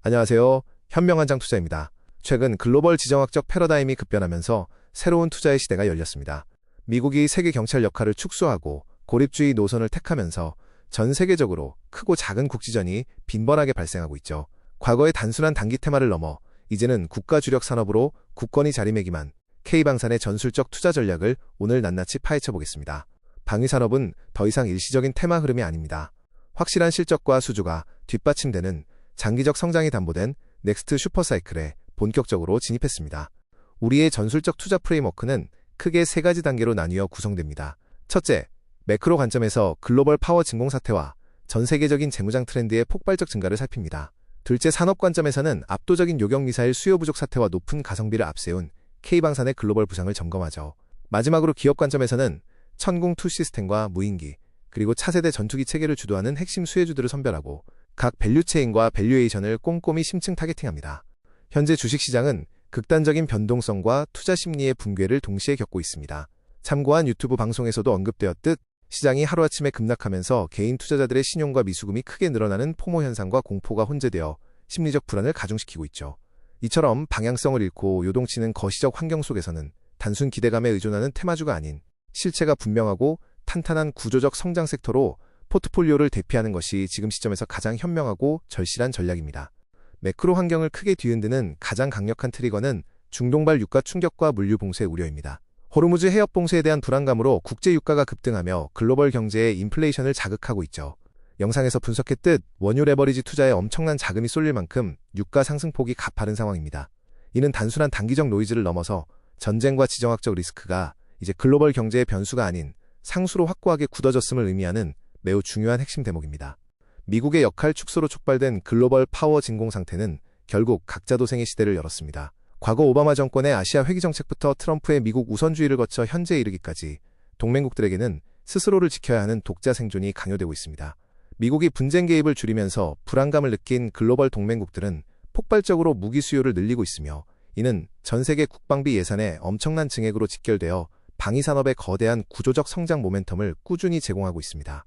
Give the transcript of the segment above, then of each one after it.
안녕하세요. 현명한장 투자입니다. 최근 글로벌 지정학적 패러다임이 급변하면서 새로운 투자의 시대가 열렸습니다. 미국이 세계 경찰 역할을 축소하고 고립주의 노선을 택하면서 전 세계적으로 크고 작은 국지전이 빈번하게 발생하고 있죠. 과거의 단순한 단기 테마를 넘어 이제는 국가 주력 산업으로 국권이 자리매김한 K방산의 전술적 투자 전략을 오늘 낱낱이 파헤쳐 보겠습니다. 방위산업은 더 이상 일시적인 테마 흐름이 아닙니다. 확실한 실적과 수주가 뒷받침되는 장기적 성장이 담보된 넥스트 슈퍼사이클에 본격적으로 진입했습니다. 우리의 전술적 투자 프레임워크는 크게 세 가지 단계로 나뉘어 구성됩니다. 첫째, 매크로 관점에서 글로벌 파워 진공 사태와 전 세계적인 재무장 트렌드의 폭발적 증가를 살핍니다. 둘째, 산업 관점에서는 압도적인 요격 미사일 수요 부족 사태와 높은 가성비를 앞세운 K방산의 글로벌 부상을 점검하죠. 마지막으로 기업 관점에서는 천궁 투 시스템과 무인기, 그리고 차세대 전투기 체계를 주도하는 핵심 수혜주들을 선별하고 각 밸류체인과 밸류에이션을 꼼꼼히 심층 타겟팅합니다. 현재 주식시장은 극단적인 변동성과 투자 심리의 붕괴를 동시에 겪고 있습니다. 참고한 유튜브 방송에서도 언급되었듯 시장이 하루아침에 급락하면서 개인 투자자들의 신용과 미수금이 크게 늘어나는 포모 현상과 공포가 혼재되어 심리적 불안을 가중시키고 있죠. 이처럼 방향성을 잃고 요동치는 거시적 환경 속에서는 단순 기대감에 의존하는 테마주가 아닌 실체가 분명하고 탄탄한 구조적 성장 섹터로 포트폴리오를 대피하는 것이 지금 시점에서 가장 현명하고 절실한 전략입니다. 매크로 환경을 크게 뒤흔드는 가장 강력한 트리거는 중동발 유가 충격과 물류 봉쇄 우려입니다. 호르무즈 해협 봉쇄에 대한 불안감으로 국제 유가가 급등하며 글로벌 경제의 인플레이션을 자극하고 있죠. 영상에서 분석했듯 원유 레버리지 투자에 엄청난 자금이 쏠릴 만큼 유가 상승폭이 가파른 상황입니다. 이는 단순한 단기적 노이즈를 넘어서 전쟁과 지정학적 리스크가 이제 글로벌 경제의 변수가 아닌 상수로 확고하게 굳어졌음을 의미하는 매우 중요한 핵심 대목입니다. 미국의 역할 축소로 촉발된 글로벌 파워 진공 상태는 결국 각자 도생의 시대를 열었습니다. 과거 오바마 정권의 아시아 회귀 정책부터 트럼프의 미국 우선주의를 거쳐 현재에 이르기까지 동맹국들에게는 스스로를 지켜야 하는 독자 생존이 강요되고 있습니다. 미국이 분쟁 개입을 줄이면서 불안감을 느낀 글로벌 동맹국들은 폭발적으로 무기 수요를 늘리고 있으며 이는 전 세계 국방비 예산의 엄청난 증액으로 직결되어 방위산업의 거대한 구조적 성장 모멘텀을 꾸준히 제공하고 있습니다.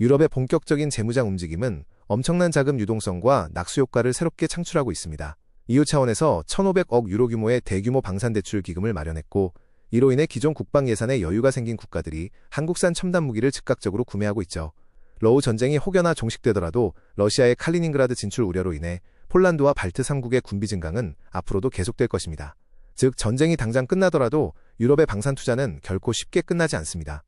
유럽의 본격적인 재무장 움직임은 엄청난 자금 유동성과 낙수 효과를 새롭게 창출하고 있습니다. EU 차원에서 1,500억 유로 규모의 대규모 방산대출 기금을 마련했고 이로 인해 기존 국방 예산에 여유가 생긴 국가들이 한국산 첨단 무기를 즉각적으로 구매하고 있죠. 러우 전쟁이 혹여나 종식되더라도 러시아의 칼리닝그라드 진출 우려로 인해 폴란드와 발트 3국의 군비 증강은 앞으로도 계속될 것입니다. 즉 전쟁이 당장 끝나더라도 유럽의 방산 투자는 결코 쉽게 끝나지 않습니다.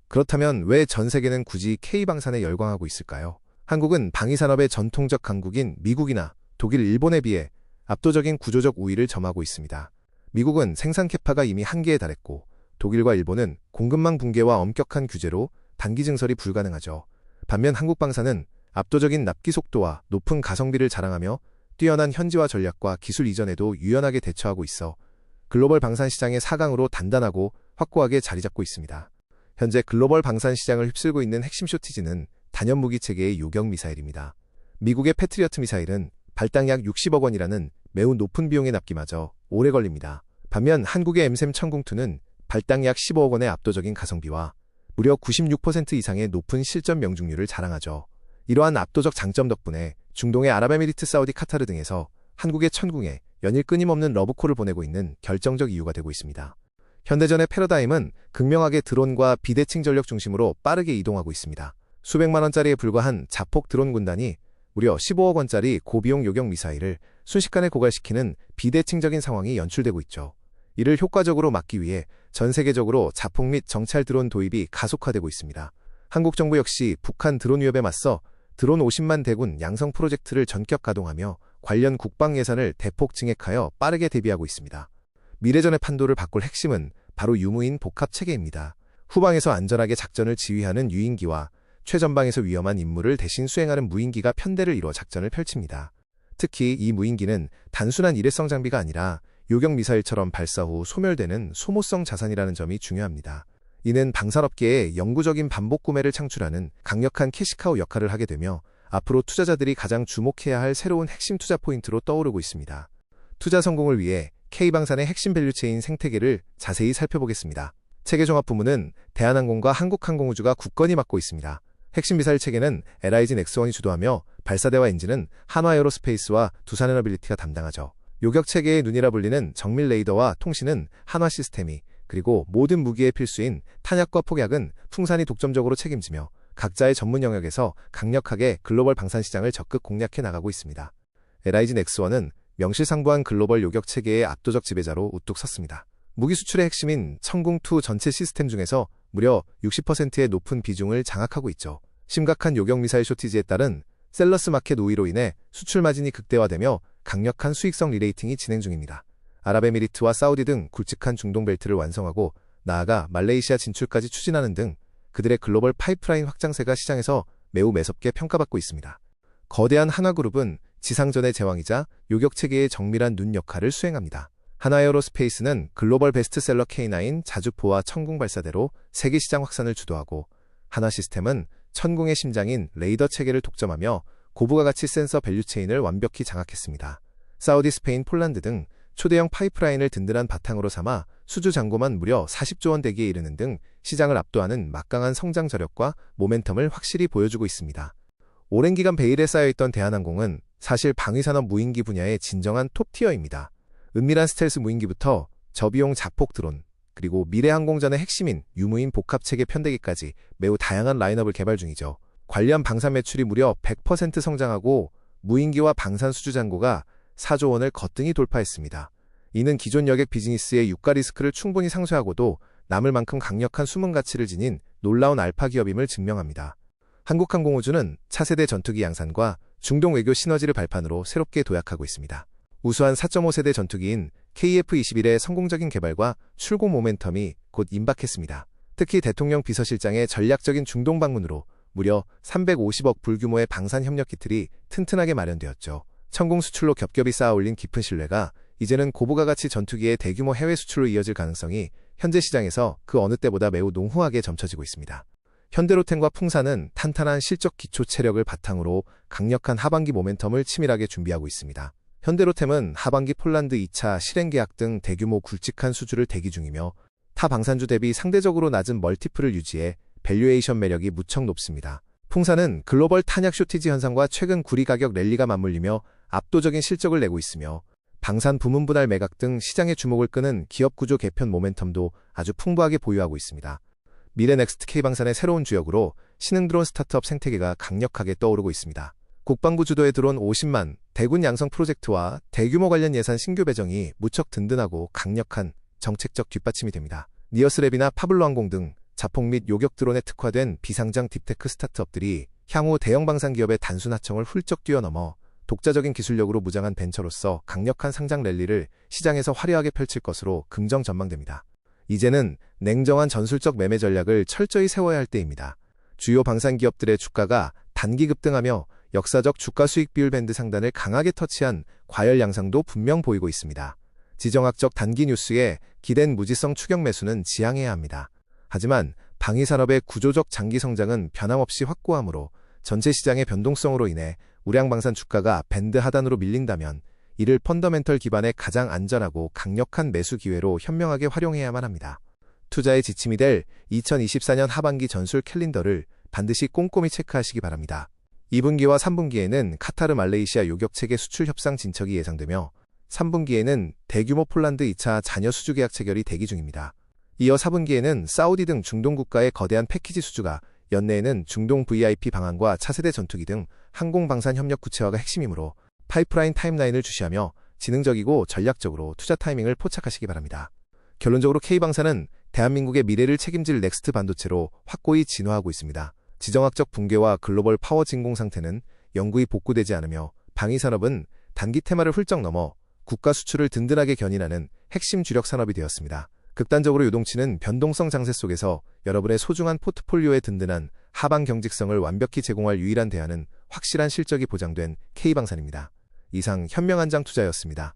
그렇다면 왜 전 세계는 굳이 K방산에 열광하고 있을까요? 한국은 방위산업의 전통적 강국인 미국이나 독일, 일본에 비해 압도적인 구조적 우위를 점하고 있습니다. 미국은 생산 캐파가 이미 한계에 달했고 독일과 일본은 공급망 붕괴와 엄격한 규제로 단기 증설이 불가능하죠. 반면 한국방산은 압도적인 납기 속도와 높은 가성비를 자랑하며 뛰어난 현지화 전략과 기술 이전에도 유연하게 대처하고 있어 글로벌 방산 시장의 사강으로 단단하고 확고하게 자리 잡고 있습니다. 현재 글로벌 방산 시장을 휩쓸고 있는 핵심 쇼티지는 단연 무기 체계의 요격 미사일입니다. 미국의 패트리어트 미사일은 발당 약 60억 원이라는 매우 높은 비용의 납기마저 오래 걸립니다. 반면 한국의 M3 천궁2는 발당 약 15억 원의 압도적인 가성비와 무려 96% 이상의 높은 실전 명중률을 자랑하죠. 이러한 압도적 장점 덕분에 중동의 아랍에미리트, 사우디, 카타르 등에서 한국의 천궁에 연일 끊임없는 러브콜을 보내고 있는 결정적 이유가 되고 있습니다. 현대전의 패러다임은 극명하게 드론과 비대칭 전력 중심으로 빠르게 이동하고 있습니다. 수백만 원짜리에 불과한 자폭 드론 군단이 무려 15억 원짜리 고비용 요격 미사일을 순식간에 고갈시키는 비대칭적인 상황이 연출되고 있죠. 이를 효과적으로 막기 위해 전 세계적으로 자폭 및 정찰 드론 도입이 가속화되고 있습니다. 한국 정부 역시 북한 드론 위협에 맞서 드론 50만 대군 양성 프로젝트를 전격 가동하며 관련 국방 예산을 대폭 증액하여 빠르게 대비하고 있습니다. 미래전의 판도를 바꿀 핵심은 바로 유무인 복합 체계입니다. 후방에서 안전하게 작전을 지휘하는 유인기와 최전방에서 위험한 임무를 대신 수행하는 무인기가 편대를 이뤄 작전을 펼칩니다. 특히 이 무인기는 단순한 일회성 장비가 아니라 요격 미사일처럼 발사 후 소멸되는 소모성 자산이라는 점이 중요합니다. 이는 방산업계의 영구적인 반복 구매를 창출하는 강력한 캐시카우 역할을 하게 되며 앞으로 투자자들이 가장 주목해야 할 새로운 핵심 투자 포인트로 떠오르고 있습니다. 투자 성공을 위해 K방산의 핵심 밸류체인 생태계를 자세히 살펴보겠습니다. 체계종합부문은 대한항공과 한국항공우주가 굳건히 맡고 있습니다. 핵심 미사일 체계는 LIG 넥스원이 주도하며 발사대와 엔진은 한화에어로스페이스와 두산에너빌리티가 담당하죠. 요격 체계의 눈이라 불리는 정밀 레이더와 통신은 한화 시스템이, 그리고 모든 무기의 필수인 탄약과 폭약은 풍산이 독점적으로 책임지며 각자의 전문 영역에서 강력하게 글로벌 방산 시장을 적극 공략해 나가고 있습니다. LIG 넥스원은 명실상부한 글로벌 요격 체계의 압도적 지배자로 우뚝 섰습니다. 무기 수출의 핵심인 천궁2 전체 시스템 중에서 무려 60%의 높은 비중을 장악하고 있죠. 심각한 요격 미사일 쇼티지에 따른 셀러스 마켓 우위로 인해 수출 마진이 극대화되며 강력한 수익성 리레이팅이 진행 중입니다. 아랍에미리트와 사우디 등 굵직한 중동 벨트를 완성하고 나아가 말레이시아 진출까지 추진하는 등 그들의 글로벌 파이프라인 확장세가 시장에서 매우 매섭게 평가받고 있습니다. 거대한 한화그룹은 지상전의 제왕이자 요격체계의 정밀한 눈 역할을 수행합니다. 한화에어로스페이스는 글로벌 베스트셀러 K9 자주포와 천궁 발사대로 세계 시장 확산을 주도하고, 한화시스템은 천궁의 심장인 레이더 체계를 독점하며 고부가 가치 센서 밸류체인을 완벽히 장악했습니다. 사우디, 스페인, 폴란드 등 초대형 파이프라인을 든든한 바탕으로 삼아 수주 잔고만 무려 40조 원 대기에 이르는 등 시장을 압도하는 막강한 성장 저력과 모멘텀을 확실히 보여주고 있습니다. 오랜 기간 베일에 쌓여있던 대한항공은 사실 방위산업 무인기 분야의 진정한 톱티어입니다. 은밀한 스텔스 무인기부터 저비용 자폭 드론, 그리고 미래 항공전의 핵심인 유무인 복합체계 편대기까지 매우 다양한 라인업을 개발 중이죠. 관련 방산 매출이 무려 100% 성장하고 무인기와 방산 수주 잔고가 4조 원을 거뜬히 돌파했습니다. 이는 기존 여객 비즈니스의 유가 리스크를 충분히 상쇄하고도 남을 만큼 강력한 숨은 가치를 지닌 놀라운 알파 기업임을 증명합니다. 한국항공우주는 차세대 전투기 양산과 중동 외교 시너지를 발판으로 새롭게 도약하고 있습니다. 우수한 4.5세대 전투기인 KF-21의 성공적인 개발과 출고 모멘텀이 곧 임박했습니다. 특히 대통령 비서실장의 전략적인 중동 방문으로 무려 350억 불 규모의 방산 협력 기틀이 튼튼하게 마련되었죠. 천궁 수출로 겹겹이 쌓아올린 깊은 신뢰가 이제는 고부가 가치 전투기의 대규모 해외 수출로 이어질 가능성이 현재 시장에서 그 어느 때보다 매우 농후하게 점쳐지고 있습니다. 현대로템과 풍산은 탄탄한 실적 기초 체력을 바탕으로 강력한 하반기 모멘텀을 치밀하게 준비하고 있습니다. 현대로템은 하반기 폴란드 2차 실행 계약 등 대규모 굵직한 수주를 대기 중이며 타 방산주 대비 상대적으로 낮은 멀티플을 유지해 밸류에이션 매력이 무척 높습니다. 풍산은 글로벌 탄약 쇼티지 현상과 최근 구리 가격 랠리가 맞물리며 압도적인 실적을 내고 있으며 방산 부문 분할 매각 등 시장의 주목을 끄는 기업 구조 개편 모멘텀도 아주 풍부하게 보유하고 있습니다. 미래넥스트 K방산의 새로운 주역으로 신흥드론 스타트업 생태계가 강력하게 떠오르고 있습니다. 국방부 주도에 들어온 50만 대군 양성 프로젝트와 대규모 관련 예산 신규 배정이 무척 든든하고 강력한 정책적 뒷받침이 됩니다. 니어스랩이나 파블로 항공 등 자폭 및 요격 드론에 특화된 비상장 딥테크 스타트업들이 향후 대형 방산 기업의 단순 하청을 훌쩍 뛰어넘어 독자적인 기술력으로 무장한 벤처로서 강력한 상장 랠리를 시장에서 화려하게 펼칠 것으로 긍정 전망됩니다. 이제는 냉정한 전술적 매매 전략을 철저히 세워야 할 때입니다. 주요 방산 기업들의 주가가 단기 급등하며 역사적 주가 수익 비율 밴드 상단을 강하게 터치한 과열 양상도 분명 보이고 있습니다. 지정학적 단기 뉴스에 기댄 무지성 추격 매수는 지양해야 합니다. 하지만 방위산업의 구조적 장기 성장은 변함없이 확고하므로 전체 시장의 변동성으로 인해 우량방산 주가가 밴드 하단으로 밀린다면 이를 펀더멘털 기반의 가장 안전하고 강력한 매수 기회로 현명하게 활용해야만 합니다. 투자의 지침이 될 2024년 하반기 전술 캘린더를 반드시 꼼꼼히 체크하시기 바랍니다. 2분기와 3분기에는 카타르 말레이시아 요격체계 수출 협상 진척이 예상되며 3분기에는 대규모 폴란드 2차 잔여 수주 계약 체결이 대기 중입니다. 이어 4분기에는 사우디 등 중동 국가의 거대한 패키지 수주가, 연내에는 중동 VIP 방한과 차세대 전투기 등 항공방산 협력 구체화가 핵심이므로 파이프라인 타임라인을 주시하며 지능적이고 전략적으로 투자 타이밍을 포착하시기 바랍니다. 결론적으로 K방산은 대한민국의 미래를 책임질 넥스트 반도체로 확고히 진화하고 있습니다. 지정학적 붕괴와 글로벌 파워 진공 상태는 영구히 복구되지 않으며 방위산업은 단기 테마를 훌쩍 넘어 국가 수출을 든든하게 견인하는 핵심 주력 산업이 되었습니다. 극단적으로 요동치는 변동성 장세 속에서 여러분의 소중한 포트폴리오의 든든한 하방 경직성을 완벽히 제공할 유일한 대안은 확실한 실적이 보장된 K방산입니다. 이상 현명한장 투자였습니다.